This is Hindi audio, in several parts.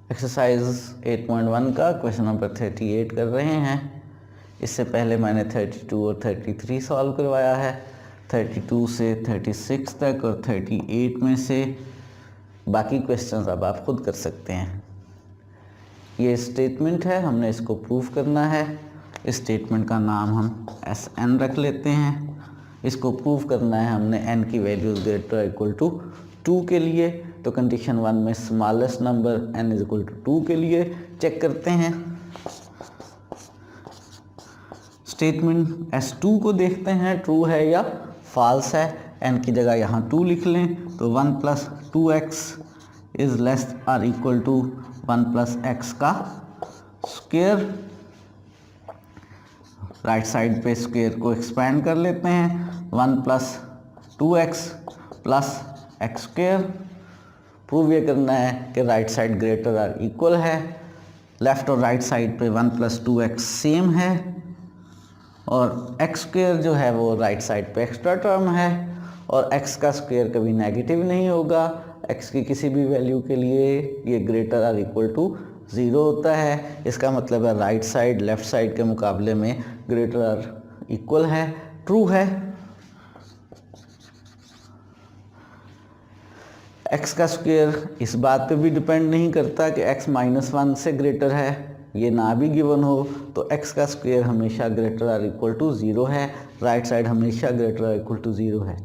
एक्सरसाइज 8.1 का क्वेश्चन नंबर 38 कर रहे हैं। इससे पहले मैंने 32 और 33 सॉल्व करवाया है। 32 से 36 तक और 38 में से बाकी क्वेश्चंस अब आप खुद कर सकते हैं। ये स्टेटमेंट है, हमने इसको प्रूफ करना है। इस स्टेटमेंट का नाम हम Sn रख लेते हैं। इसको प्रूफ करना है हमने n की वैल्यूज ग्रेटर इक्वल टू 2 के लिए। तो कंडीशन 1 में smallest number n is equal to 2 के लिए चेक करते हैं। स्टेटमेंट S2 को देखते हैं ट्रू है या फॉल्स है। n की जगह यहाँ 2 लिख लें तो 1 + 2x इज लेस और इक्वल टू 1 + x का स्क्वायर। राइट साइड पे स्क्वायर को एक्सपेंड कर लेते हैं। 1 + 2x + x स्क्वायर। प्रूव ये करना है कि राइट साइड ग्रेटर और इक्वल है। लेफ्ट और राइट साइड पे 1 + 2x सेम है और x स्क्वायर जो है वो राइट साइड पे एक्स्ट्रा टर्म है और x का स्क्वायर कभी नेगेटिव नहीं होगा। x की किसी भी वैल्यू के लिए ये ग्रेटर और इक्वल टू 0 होता है। इसका मतलब है राइट साइड लेफ्ट साइड के मुकाबले में ग्रेटर और इक्वल है, ट्रू है। x का स्क्वायर इस बात पे भी डिपेंड नहीं करता कि x -1 से ग्रेटर है, ये ना भी गिवन हो तो x का स्क्वायर हमेशा ग्रेटर और इक्वल टू 0 है। राइट साइड हमेशा ग्रेटर और इक्वल टू 0 है।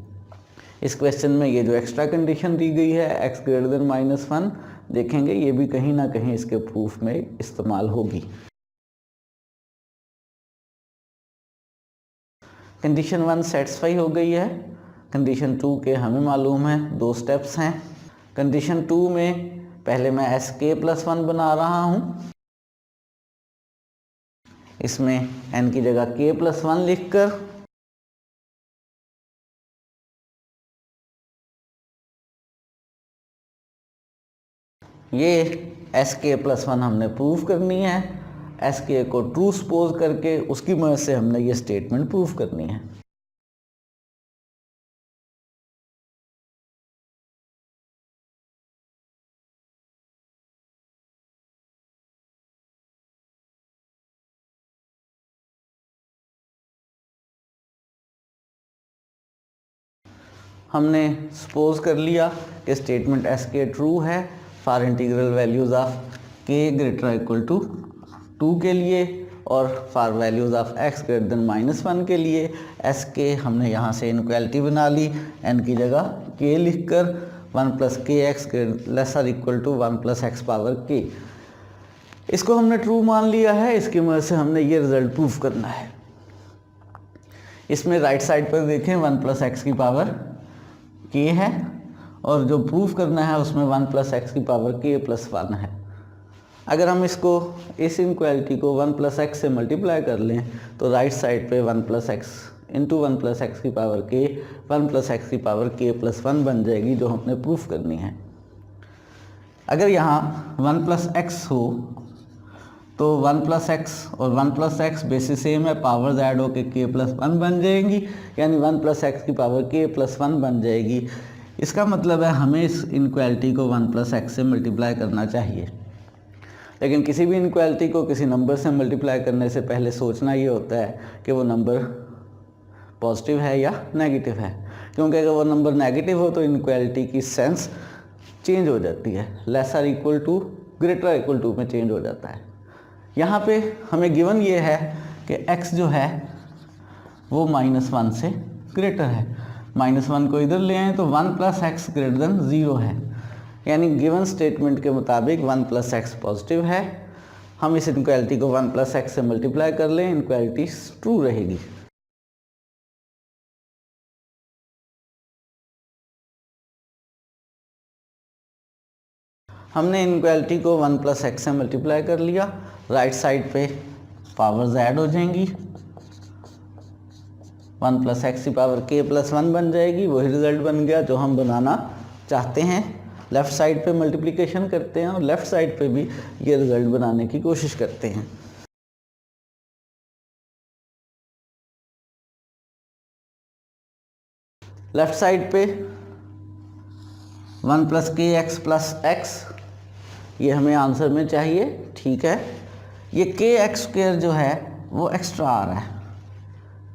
इस क्वेश्चन में ये जो एक्स्ट्रा कंडीशन दी गई है x ग्रेटर देन -1, देखेंगे ये भी कहीं ना कहीं इसके प्रूफ में इस्तेमाल होगी। कंडीशन 1 सेटिस्फाई हो गई है। कंडीशन 2 के हमें मालूम है 2 स्टेप्स हैं। कंडीशन 2 में पहले मैं Sk+1 बना रहा हूँ। इसमें n की जगह k+1 लिखकर ये Sk+1 हमने प्रूफ करनी है। Sk को ट्रू सपोज करके उसकी मदद से हमने ये स्टेटमेंट प्रूफ करनी है। हमने सपोज कर लिया कि स्टेटमेंट Sk ट्रू है for integral values of k greater equal to 2 के लिए और for values of x greater than -1 के लिए। Sk हमने यहाँ से इनक्वालिटी बना ली, n की जगह k लिखकर 1 + kx लेस और equal to 1 + x power k। इसको हमने ट्रू मान लिया है। इसकी मदद से हमने ये रिजल्ट प्रूफ करना है। इसमें राइट साइड पर देखें 1 + x की पावर k है और जो प्रूफ करना है उसमें 1 + x की पावर k+1 है। अगर हम इसको इस इनक्वालिटी को 1 + x से मल्टीप्लाई कर लें तो राइट साइड पे 1 + x इंटू 1 + x की पावर k 1 + x की पावर k+1 बन जाएगी, जो हमने प्रूफ करनी है। अगर यहाँ 1 + x हो तो 1 + x और 1 + x बेसिस सेम है, पावर्स ऐड होकर k+1 बन जाएंगी, यानी 1 + x की पावर k+1 बन जाएगी। इसका मतलब है हमें इस इनक्वालिटी को 1 + x से मल्टीप्लाई करना चाहिए। लेकिन किसी भी इनक्वालिटी को किसी नंबर से मल्टीप्लाई करने से पहले सोचना ये होता है कि वो नंबर पॉजिटिव है या नेगेटिव है, क्योंकि अगर वो नंबर नेगेटिव हो तो इनक्वालिटी की सेंस चेंज हो जाती है, लेस और equal to greater equal to में चेंज हो जाता है। यहाँ पे हमें गिवन ये है कि x जो है वो -1 से ग्रेटर है। -1 को इधर ले आए तो 1 + x ग्रेटर देन 0 है, यानी गिवन स्टेटमेंट के मुताबिक 1 + x पॉजिटिव है। हम इस इनक्वालिटी को 1 + x से मल्टीप्लाई कर लें, इनक्वालिटी ट्रू रहेगी। हमने इनक्वालिटी को 1 + x से मल्टीप्लाई कर लिया। राइट साइड पे पावर्स ऐड हो जाएंगी, 1 + x की पावर k+1 बन जाएगी। वही रिजल्ट बन गया जो हम बनाना चाहते हैं। लेफ़्ट साइड पे मल्टीप्लिकेशन करते हैं और लेफ़्ट साइड पे भी ये रिजल्ट बनाने की कोशिश करते हैं। लेफ़्ट साइड पे 1 + kx + x ये हमें आंसर में चाहिए, ठीक है। ये के एक्स स्क्वेयर जो है वो एक्स्ट्रा आ रहा है,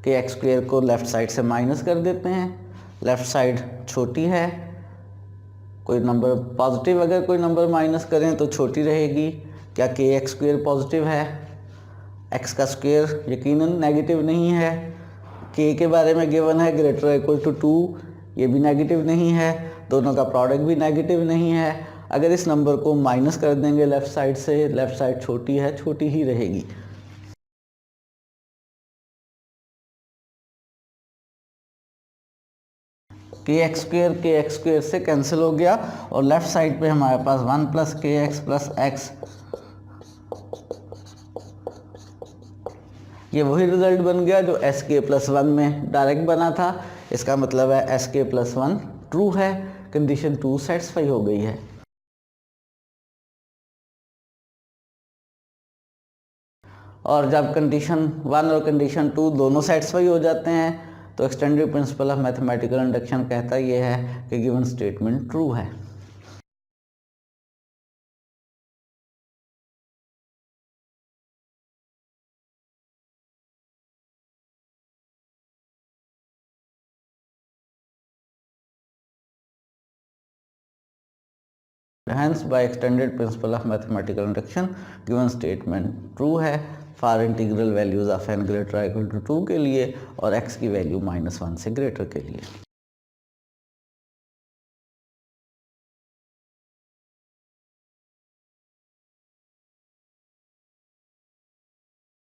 के एक्स स्क्वेयर को लेफ़्ट साइड से माइनस कर देते हैं, लेफ़्ट साइड छोटी है, कोई नंबर पॉजिटिव अगर कोई नंबर माइनस करें तो छोटी रहेगी। क्या के एक्स स्क्वेयर पॉजिटिव है? एक्स का स्क्वेयर यकीनन नेगेटिव नहीं है। के के बारे में गिवन है ग्रेटर इक्वल टू 2, ये भी नेगेटिव नहीं है, दोनों का प्रोडक्ट भी नेगेटिव नहीं है। अगर इस नंबर को माइनस कर देंगे लेफ़्ट साइड से, लेफ़्ट साइड छोटी है, छोटी ही रहेगी। के एक्स स्क्वेयर से कैंसिल हो गया और लेफ़्ट साइड पे हमारे पास 1 प्लस के एक्स प्लस एक्स, ये वही रिजल्ट बन गया जो एस के प्लस 1 में डायरेक्ट बना था। इसका मतलब है एस के प्लस 1 ट्रू है, कंडीशन 2 सेटिस्फाई हो गई है। और जब कंडीशन 1 और कंडीशन 2 दोनों सेटिस्फाई हो जाते हैं तो extended principle of mathematical induction कहता ये है कि गिवन स्टेटमेंट ट्रू है। Hence by extended principle of mathematical induction given statement true है for integral values of n greater or equal to 2 के लिए और x की वैल्यू -1 से ग्रेटर के लिए।